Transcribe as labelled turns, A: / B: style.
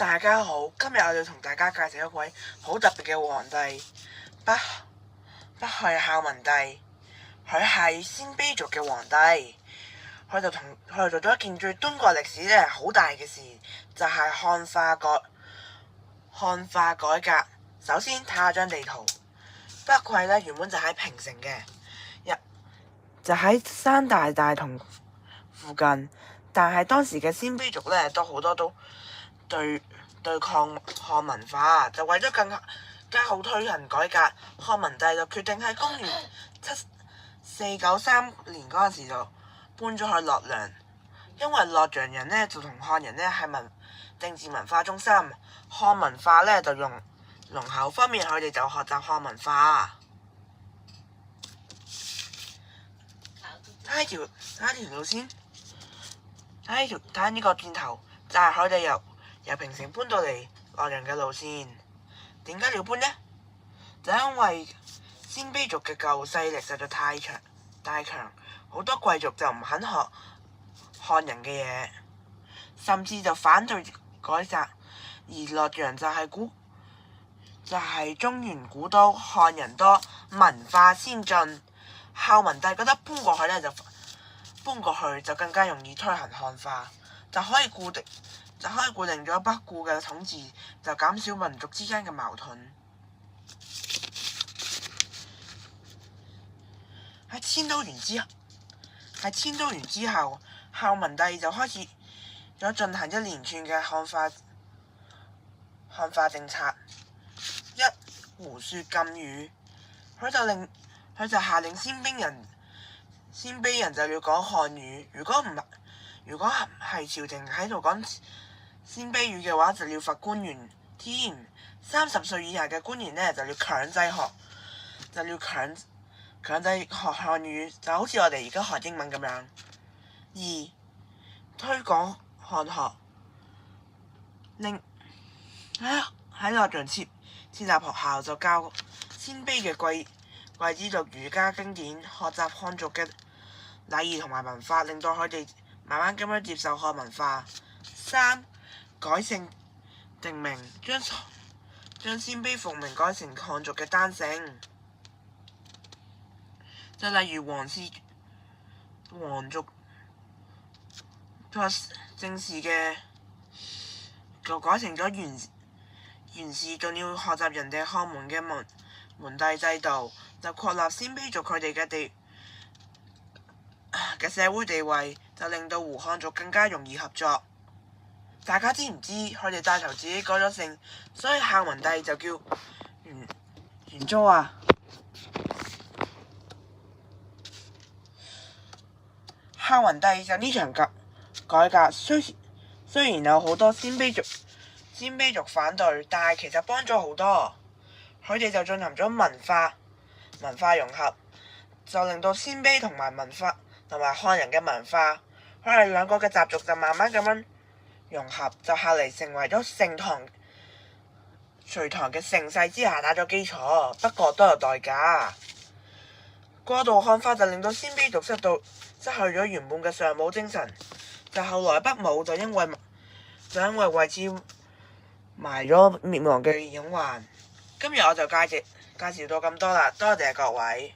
A: 大家好，今日我要同大家介紹一位好特別嘅皇帝北漢孝文帝。佢係鮮卑族嘅皇帝，佢做咗一件對中國歷史咧好大嘅事，就係漢化改革。首先睇下張地圖，北季咧原本就喺平城嘅，就喺山大同附近，但係當時嘅鮮卑族咧都好多都對抗漢文化，就為咗更加好推行改革，漢文帝就決定喺公元493年嗰陣時就搬咗去洛陽，因為洛陽人呢就同漢人呢係政治文化中心，漢文化呢就濃厚，方面佢哋就學習漢文化。睇條路先，睇呢個箭頭就係佢哋由平城搬到嚟洛陽嘅路線。點解要搬呢？就因為鮮卑族嘅舊勢力實在太強，好多貴族就唔肯學漢人嘅嘢，甚至就反對改革。而洛陽就係中原古都，漢人多，文化先進。孝文帝覺得搬過去就更加容易推行漢化，就可以固定咗北固嘅統治，就減少民族之間嘅矛盾。喺遷都完之後，孝文帝就開始進行一連串嘅漢化政策。胡說禁語，佢就下令鮮卑人就要講漢語，如果係朝廷喺度講鮮卑語嘅話，就要罰官員添。30歲以下嘅官員呢，就要強制學漢語，就好似我哋而家學英文咁樣。推廣漢學，令喺洛陽設立學校，就教鮮卑嘅貴子讀儒家經典，學習漢族嘅禮儀同埋文化，令到佢哋慢慢咁樣接受漢文化。改姓定名，將鮮卑復名改成漢族嘅單姓，就例如皇族正氏嘅就改成咗元氏，仲要學習人哋漢門嘅門第制度，就確立鮮卑族佢哋嘅社會地位，就令到胡漢族更加容易合作。大家知唔知佢哋帶頭自己改咗姓，所以孝文帝就叫元租啊。孝文帝就呢場改革，雖然有好多鮮卑族反對，但係其實幫咗好多。佢哋就進行咗文化融合，就令到鮮卑同埋漢人嘅文化，佢哋兩個嘅習俗就慢慢咁樣融合，就後嚟成為咗隋唐嘅盛世之下打咗基礎，不過都有代價。過度漢化就令到鮮卑族失去咗原本嘅尚武精神，就後來北武就因為為此埋咗滅亡嘅隱患。今日我就介紹到咁多啦，多謝各位。